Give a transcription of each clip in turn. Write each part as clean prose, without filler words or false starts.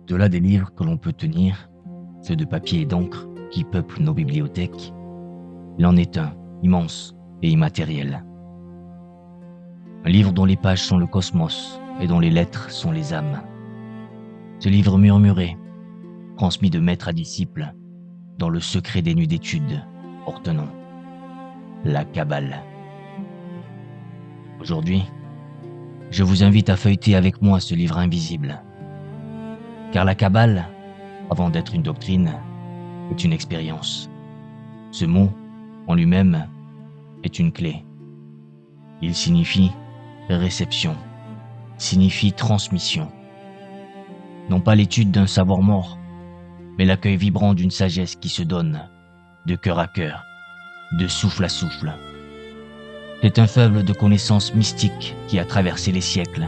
Au-delà des livres que l'on peut tenir, ceux de papier et d'encre qui peuplent nos bibliothèques, il en est un, immense et immatériel. Un livre dont les pages sont le cosmos et dont les lettres sont les âmes. Ce livre murmuré, transmis de maître à disciple, dans le secret des nuits d'études, porte un nom, la Kabbale. Aujourd'hui, je vous invite à feuilleter avec moi ce livre invisible. Car la Kabbale, avant d'être une doctrine, est une expérience. Ce mot, en lui-même, est une clé. Il signifie réception, signifie transmission. Non pas l'étude d'un savoir mort, mais l'accueil vibrant d'une sagesse qui se donne, de cœur à cœur, de souffle à souffle. C'est un fleuve de connaissances mystiques qui a traversé les siècles,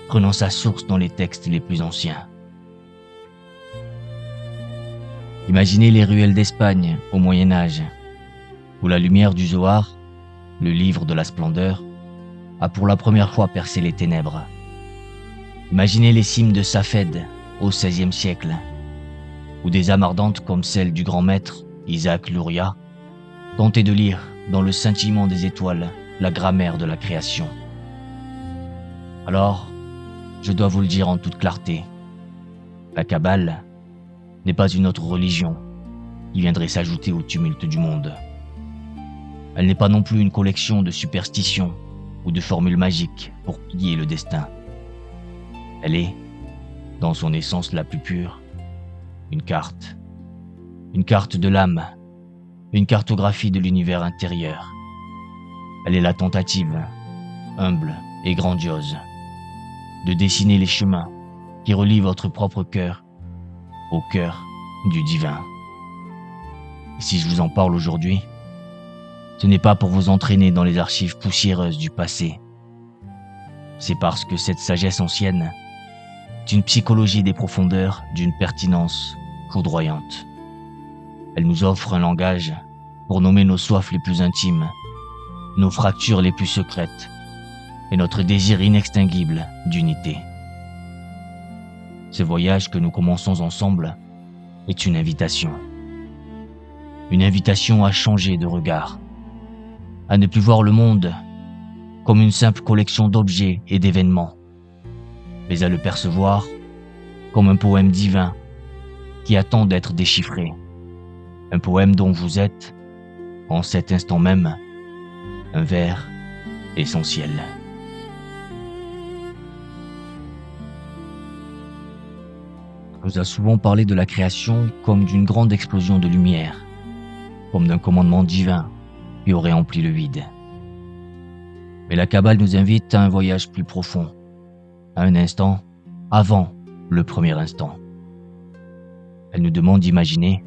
prenant sa source dans les textes les plus anciens. Imaginez les ruelles d'Espagne au Moyen Âge, où la lumière du Zohar, le livre de la splendeur, a pour la première fois percé les ténèbres. Imaginez les cimes de Safed au XVIe siècle, où des âmes ardentes comme celle du grand maître Isaac Luria tentaient de lire dans le scintillement des étoiles la grammaire de la création. Alors, je dois vous le dire en toute clarté, la Kabbale n'est pas une autre religion qui viendrait s'ajouter au tumulte du monde. Elle n'est pas non plus une collection de superstitions ou de formules magiques pour piller le destin. Elle est, dans son essence la plus pure, une carte de l'âme, une cartographie de l'univers intérieur. Elle est la tentative, humble et grandiose, de dessiner les chemins qui relient votre propre cœur au cœur du divin. Et si je vous en parle aujourd'hui, ce n'est pas pour vous entraîner dans les archives poussiéreuses du passé. C'est parce que cette sagesse ancienne est une psychologie des profondeurs d'une pertinence foudroyante. Elle nous offre un langage pour nommer nos soifs les plus intimes, nos fractures les plus secrètes et notre désir inextinguible d'unité. Ce voyage que nous commençons ensemble est une invitation. Une invitation à changer de regard, à ne plus voir le monde comme une simple collection d'objets et d'événements, mais à le percevoir comme un poème divin qui attend d'être déchiffré. Un poème dont vous êtes, en cet instant même, un vers essentiel. On nous a souvent parlé de la création comme d'une grande explosion de lumière, comme d'un commandement divin qui aurait empli le vide. Mais la Kabbale nous invite à un voyage plus profond, à un instant avant le premier instant. Elle nous demande d'imaginer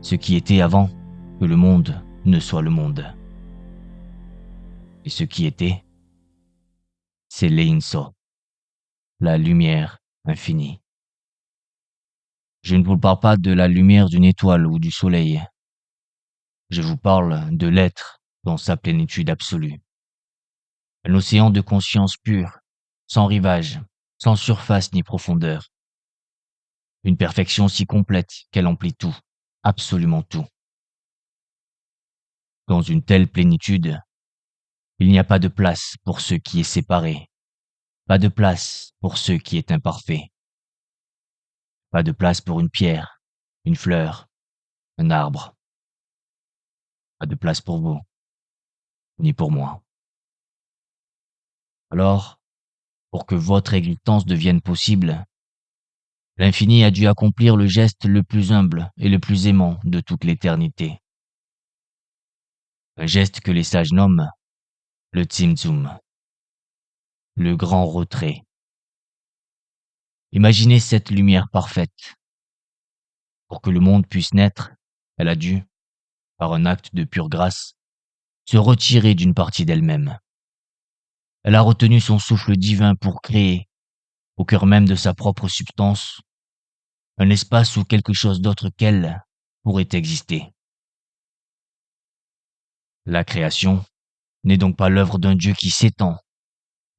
ce qui était avant que le monde ne soit le monde. Et ce qui était, c'est l'Ein Sof, la lumière infinie. Je ne vous parle pas de la lumière d'une étoile ou du soleil. Je vous parle de l'être dans sa plénitude absolue. Un océan de conscience pure, sans rivage, sans surface ni profondeur. Une perfection si complète qu'elle emplit tout, absolument tout. Dans une telle plénitude, il n'y a pas de place pour ce qui est séparé, pas de place pour ce qui est imparfait, pas de place pour une pierre, une fleur, un arbre, pas de place pour vous, ni pour moi. Alors, pour que votre existence devienne possible, l'infini a dû accomplir le geste le plus humble et le plus aimant de toute l'éternité. Un geste que les sages nomment le Tzimtzum, le grand retrait. Imaginez cette lumière parfaite. Pour que le monde puisse naître, elle a dû, par un acte de pure grâce, se retirer d'une partie d'elle-même. Elle a retenu son souffle divin pour créer, au cœur même de sa propre substance, un espace où quelque chose d'autre qu'elle pourrait exister. La création n'est donc pas l'œuvre d'un Dieu qui s'étend,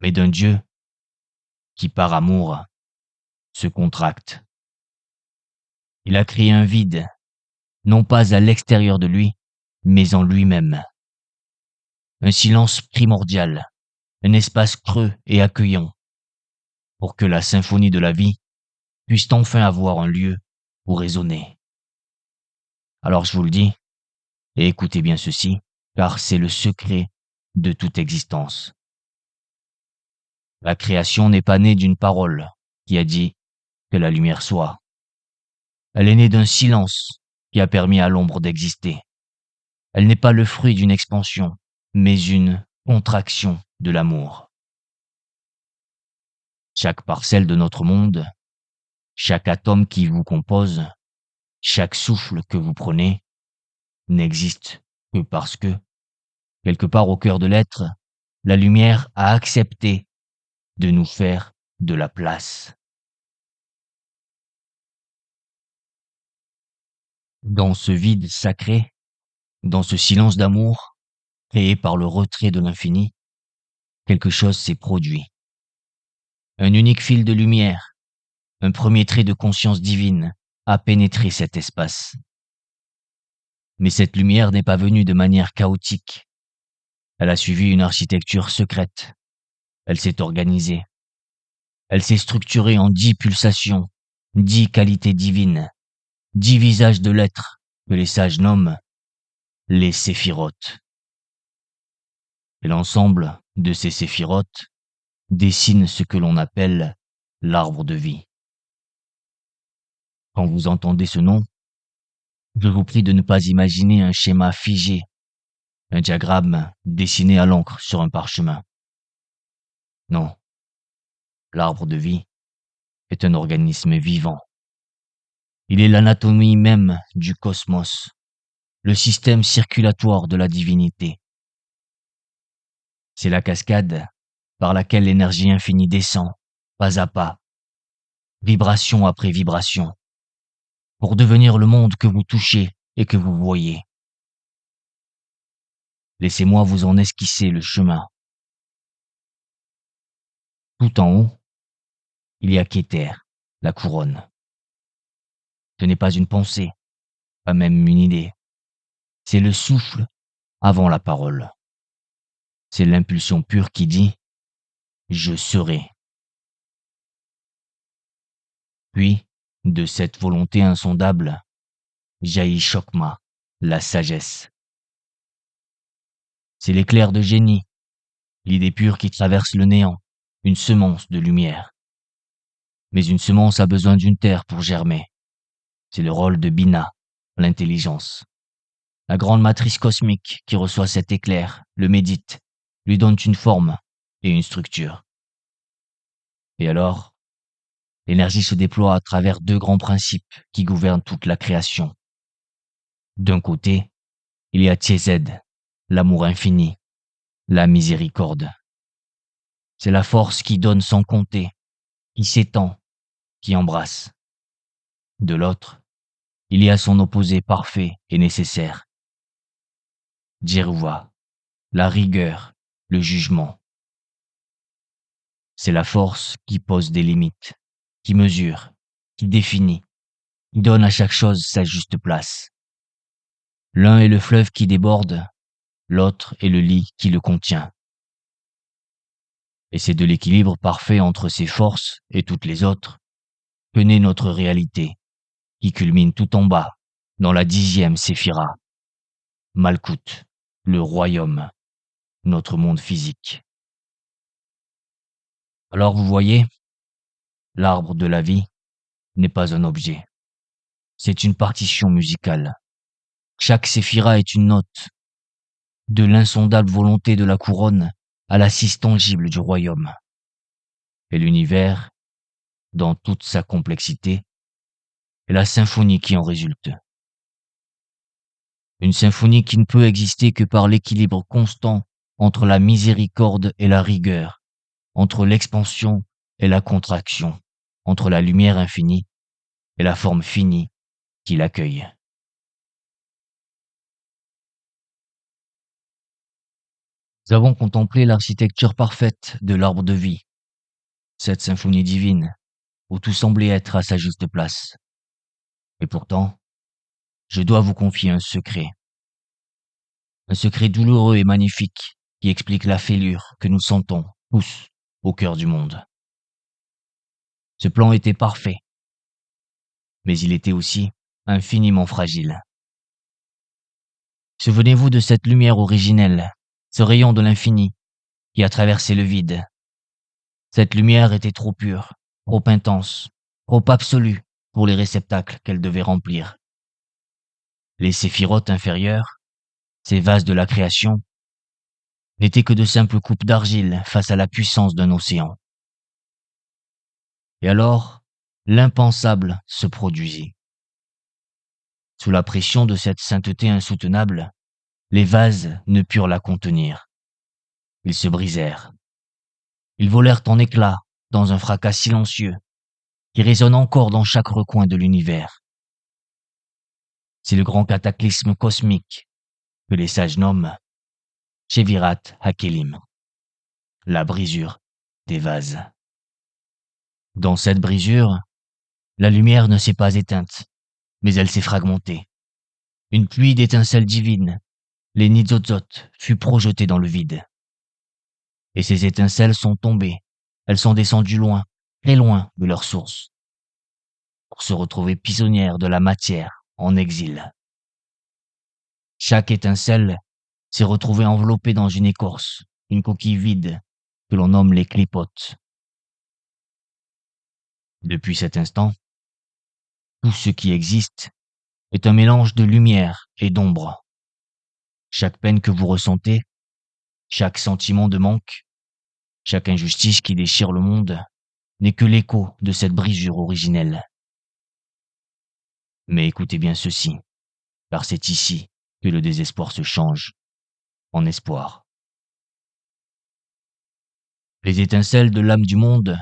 mais d'un Dieu qui, par amour, se contracte Il a créé un vide, non pas à l'extérieur de lui, mais en lui-même. Un silence primordial, un espace creux et accueillant, pour que la symphonie de la vie puisse enfin avoir un lieu où résonner. Alors je vous le dis, et écoutez bien ceci, car c'est le secret de toute existence. La création n'est pas née d'une parole qui a dit que la lumière soit. Elle est née d'un silence qui a permis à l'ombre d'exister. Elle n'est pas le fruit d'une expansion, mais une contraction de l'amour. Chaque parcelle de notre monde, chaque atome qui vous compose, chaque souffle que vous prenez, n'existe que parce que, quelque part au cœur de l'être, la lumière a accepté de nous faire de la place. Dans ce vide sacré, dans ce silence d'amour, créé par le retrait de l'infini, quelque chose s'est produit. Un unique fil de lumière, un premier trait de conscience divine a pénétré cet espace. Mais cette lumière n'est pas venue de manière chaotique. Elle a suivi une architecture secrète. Elle s'est organisée. Elle s'est structurée en 10 pulsations, 10 qualités divines, 10 visages de l'être que les sages nomment les séphirotes. Et l'ensemble de ces séphirotes dessine ce que l'on appelle l'arbre de vie. Quand vous entendez ce nom, je vous prie de ne pas imaginer un schéma figé, un diagramme dessiné à l'encre sur un parchemin. Non, l'arbre de vie est un organisme vivant. Il est l'anatomie même du cosmos, le système circulatoire de la divinité. C'est la cascade par laquelle l'énergie infinie descend, pas à pas, vibration après vibration, pour devenir le monde que vous touchez et que vous voyez. Laissez-moi vous en esquisser le chemin. Tout en haut, il y a Kéter, la couronne. Ce n'est pas une pensée, pas même une idée. C'est le souffle avant la parole. C'est l'impulsion pure qui dit ⁇ Je serai ⁇ Puis, de cette volonté insondable, jaillit Chokma, la sagesse. C'est l'éclair de génie, l'idée pure qui traverse le néant, une semence de lumière. Mais une semence a besoin d'une terre pour germer. C'est le rôle de Bina, l'intelligence. La grande matrice cosmique qui reçoit cet éclair, le médite, lui donne une forme et une structure. Et alors, l'énergie se déploie à travers deux grands principes qui gouvernent toute la création. D'un côté, il y a Tiesed, l'amour infini, la miséricorde. C'est la force qui donne sans compter, qui s'étend, qui embrasse. De l'autre, il y a son opposé parfait et nécessaire. Djerouva, la rigueur, le jugement. C'est la force qui pose des limites, qui mesure, qui définit, qui donne à chaque chose sa juste place. L'un est le fleuve qui déborde, l'autre est le lit qui le contient. Et c'est de l'équilibre parfait entre ces forces et toutes les autres que naît notre réalité, qui culmine tout en bas, dans la 10e séphira. Malkout, le royaume, notre monde physique. Alors vous voyez, l'arbre de la vie n'est pas un objet. C'est une partition musicale. Chaque séphira est une note, de l'insondable volonté de la couronne à l'assise tangible du royaume. Et l'univers, dans toute sa complexité, est la symphonie qui en résulte. Une symphonie qui ne peut exister que par l'équilibre constant entre la miséricorde et la rigueur, entre l'expansion et la contraction, entre la lumière infinie et la forme finie qui l'accueille. Nous avons contemplé l'architecture parfaite de l'arbre de vie, cette symphonie divine, où tout semblait être à sa juste place. Et pourtant, je dois vous confier un secret douloureux et magnifique qui explique la fêlure que nous sentons tous au cœur du monde. Ce plan était parfait, mais il était aussi infiniment fragile. Souvenez-vous de cette lumière originelle, ce rayon de l'infini qui a traversé le vide. Cette lumière était trop pure, trop intense, trop absolue pour les réceptacles qu'elle devait remplir. Les séphirotes inférieures, ces vases de la création, n'étaient que de simples coupes d'argile face à la puissance d'un océan. Et alors, l'impensable se produisit. Sous la pression de cette sainteté insoutenable, les vases ne purent la contenir. Ils se brisèrent. Ils volèrent en éclats dans un fracas silencieux qui résonne encore dans chaque recoin de l'univers. C'est le grand cataclysme cosmique que les sages nomment Chevirat Hakelim, la brisure des vases. Dans cette brisure, la lumière ne s'est pas éteinte, mais elle s'est fragmentée. Une pluie d'étincelles divines, les Nitzotzot, fut projetée dans le vide. Et ces étincelles sont tombées, elles sont descendues loin, très loin de leur source, pour se retrouver prisonnières de la matière en exil. Chaque étincelle s'est retrouvée enveloppée dans une écorce, une coquille vide, que l'on nomme les clipotes. Depuis cet instant, tout ce qui existe est un mélange de lumière et d'ombre. Chaque peine que vous ressentez, chaque sentiment de manque, chaque injustice qui déchire le monde, n'est que l'écho de cette brisure originelle. Mais écoutez bien ceci, car c'est ici que le désespoir se change en espoir. Les étincelles de l'âme du monde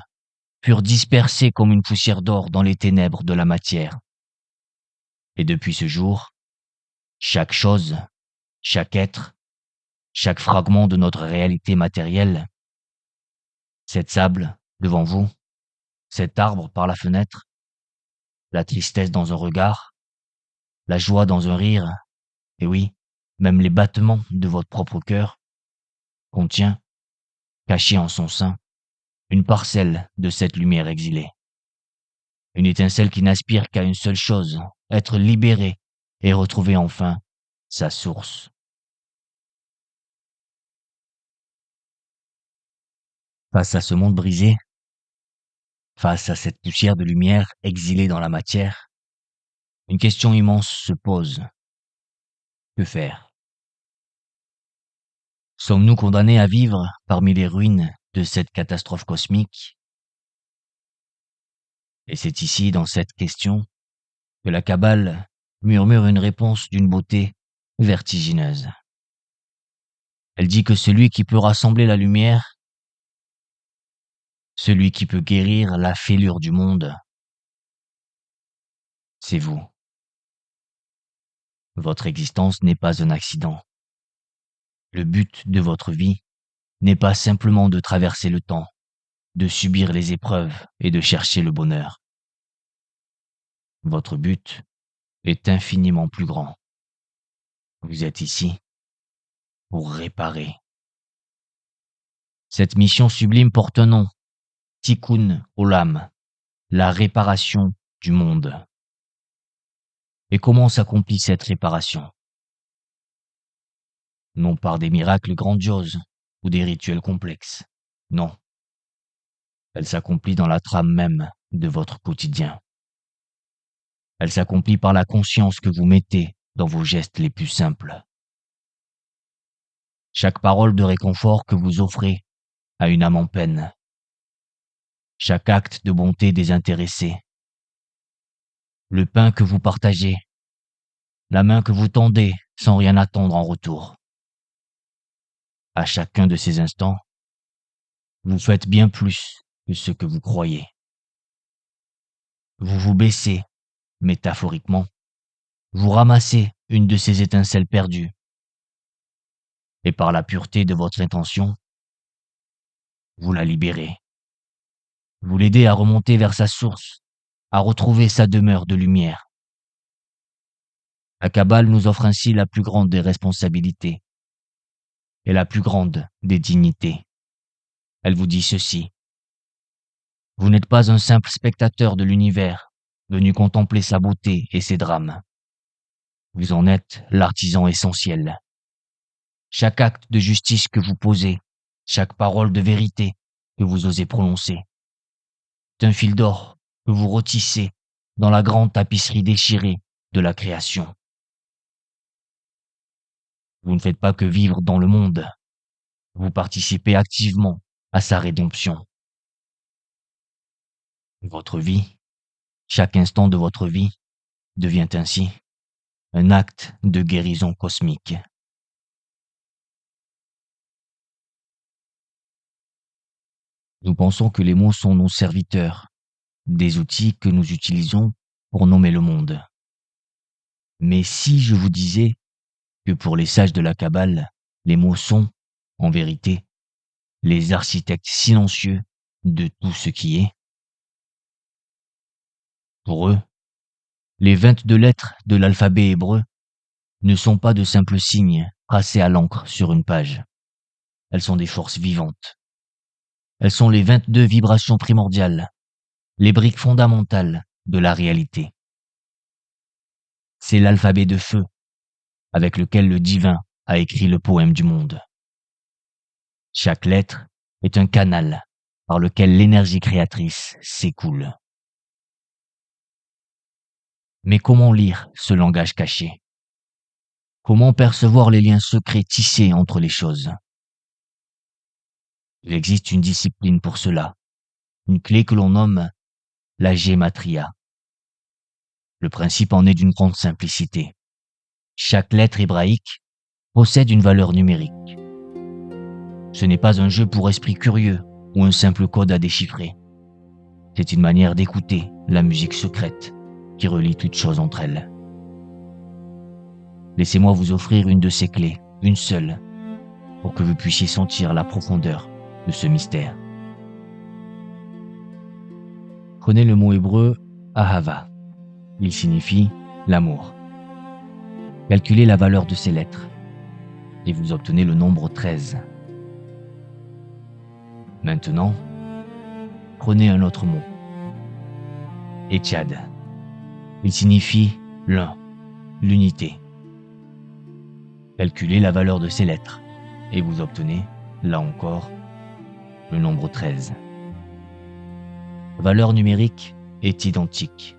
furent dispersées comme une poussière d'or dans les ténèbres de la matière. Et depuis ce jour, chaque chose, chaque être, chaque fragment de notre réalité matérielle, cette sable devant vous, cet arbre par la fenêtre, la tristesse dans un regard, la joie dans un rire, et oui, même les battements de votre propre cœur, contient, caché en son sein, une parcelle de cette lumière exilée. Une étincelle qui n'aspire qu'à une seule chose, être libérée et retrouver enfin sa source. Face à ce monde brisé, face à cette poussière de lumière exilée dans la matière, une question immense se pose. Que faire? Sommes-nous condamnés à vivre parmi les ruines de cette catastrophe cosmique? Et c'est ici, dans cette question, que la Kabbale murmure une réponse d'une beauté vertigineuse. Elle dit que celui qui peut rassembler la lumière, celui qui peut guérir la fêlure du monde, c'est vous. Votre existence n'est pas un accident. Le but de votre vie n'est pas simplement de traverser le temps, de subir les épreuves et de chercher le bonheur. Votre but est infiniment plus grand. Vous êtes ici pour réparer. Cette mission sublime porte un nom, Tikkun Olam, la réparation du monde. Et comment s'accomplit cette réparation? Non par des miracles grandioses ou des rituels complexes. Non. Elle s'accomplit dans la trame même de votre quotidien. Elle s'accomplit par la conscience que vous mettez dans vos gestes les plus simples. Chaque parole de réconfort que vous offrez à une âme en peine. Chaque acte de bonté désintéressé. Le pain que vous partagez. La main que vous tendez sans rien attendre en retour. À chacun de ces instants, vous faites bien plus que ce que vous croyez. Vous vous baissez, métaphoriquement, vous ramassez une de ces étincelles perdues. Et par la pureté de votre intention, vous la libérez. Vous l'aidez à remonter vers sa source, à retrouver sa demeure de lumière. La Kabbale nous offre ainsi la plus grande des responsabilités et la plus grande des dignités. Elle vous dit ceci. Vous n'êtes pas un simple spectateur de l'univers, venu contempler sa beauté et ses drames. Vous en êtes l'artisan essentiel. Chaque acte de justice que vous posez, chaque parole de vérité que vous osez prononcer, c'est un fil d'or que vous retissez dans la grande tapisserie déchirée de la création. Vous ne faites pas que vivre dans le monde, vous participez activement à sa rédemption. Votre vie, chaque instant de votre vie, devient ainsi un acte de guérison cosmique. Nous pensons que les mots sont nos serviteurs, des outils que nous utilisons pour nommer le monde. Mais si je vous disais que pour les sages de la Kabbale, les mots sont, en vérité, les architectes silencieux de tout ce qui est. Pour eux, les 22 lettres de l'alphabet hébreu ne sont pas de simples signes tracés à l'encre sur une page. Elles sont des forces vivantes. Elles sont les 22 vibrations primordiales, les briques fondamentales de la réalité. C'est l'alphabet de feu avec lequel le divin a écrit le poème du monde. Chaque lettre est un canal par lequel l'énergie créatrice s'écoule. Mais comment lire ce langage caché? Comment percevoir les liens secrets tissés entre les choses? Il existe une discipline pour cela, une clé que l'on nomme la gématria. Le principe en est d'une grande simplicité. Chaque lettre hébraïque possède une valeur numérique. Ce n'est pas un jeu pour esprits curieux ou un simple code à déchiffrer. C'est une manière d'écouter la musique secrète qui relie toutes choses entre elles. Laissez-moi vous offrir une de ces clés, une seule, pour que vous puissiez sentir la profondeur de ce mystère. Prenez le mot hébreu Ahava. Il signifie l'amour. Calculez la valeur de ces lettres et vous obtenez le nombre 13. Maintenant, prenez un autre mot. Echad. Il signifie l'un, l'unité. Calculez la valeur de ces lettres et vous obtenez, là encore, le nombre 13. La valeur numérique est identique.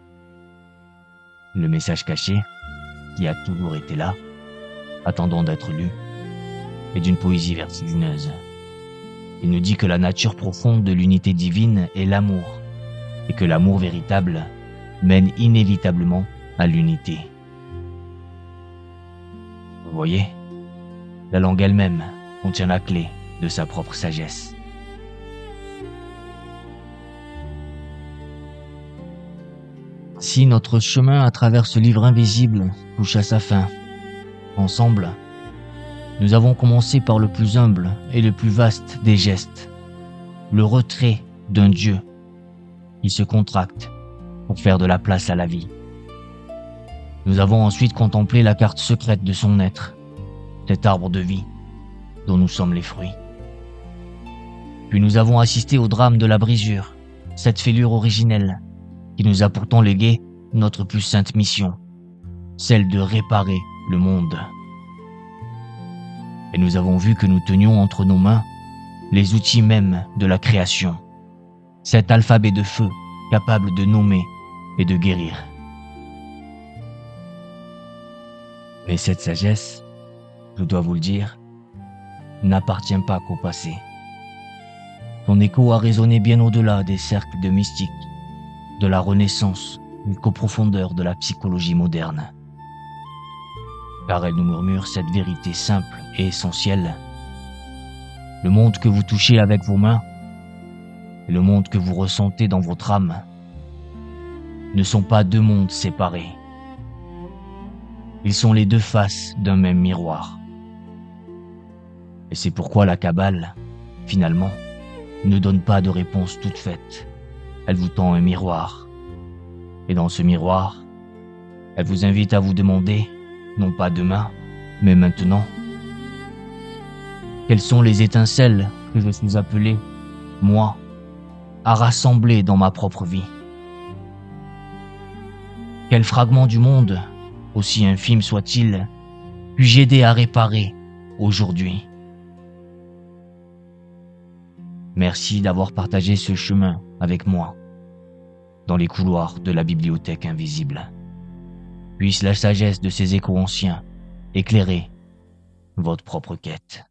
Le message caché, qui a toujours été là, attendant d'être lu, est d'une poésie vertigineuse. Il nous dit que la nature profonde de l'unité divine est l'amour, et que l'amour véritable mène inévitablement à l'unité. Vous voyez, la langue elle-même contient la clé de sa propre sagesse. Si notre chemin à travers ce livre invisible touche à sa fin, ensemble, nous avons commencé par le plus humble et le plus vaste des gestes, le retrait d'un Dieu qui se contracte pour faire de la place à la vie. Nous avons ensuite contemplé la carte secrète de son être, cet arbre de vie dont nous sommes les fruits. Puis nous avons assisté au drame de la brisure, cette fêlure originelle qui nous a pourtant légué notre plus sainte mission, celle de réparer le monde. Et nous avons vu que nous tenions entre nos mains les outils mêmes de la création, cet alphabet de feu capable de nommer et de guérir. Mais cette sagesse, je dois vous le dire, n'appartient pas qu'au passé. Son écho a résonné bien au-delà des cercles de mystiques, de la Renaissance jusqu'aux profondeurs de la psychologie moderne. Car elle nous murmure cette vérité simple et essentielle. Le monde que vous touchez avec vos mains et le monde que vous ressentez dans votre âme ne sont pas deux mondes séparés. Ils sont les deux faces d'un même miroir. Et c'est pourquoi la Kabbale, finalement, ne donne pas de réponse toute faite. Elle vous tend un miroir. Et dans ce miroir, elle vous invite à vous demander non pas demain, mais maintenant? Quelles sont les étincelles que je suis appelé, moi, à rassembler dans ma propre vie? Quel fragment du monde, aussi infime soit-il, puis-je aider à réparer aujourd'hui? Merci d'avoir partagé ce chemin avec moi dans les couloirs de la bibliothèque invisible. Puisse la sagesse de ces échos anciens éclairer votre propre quête.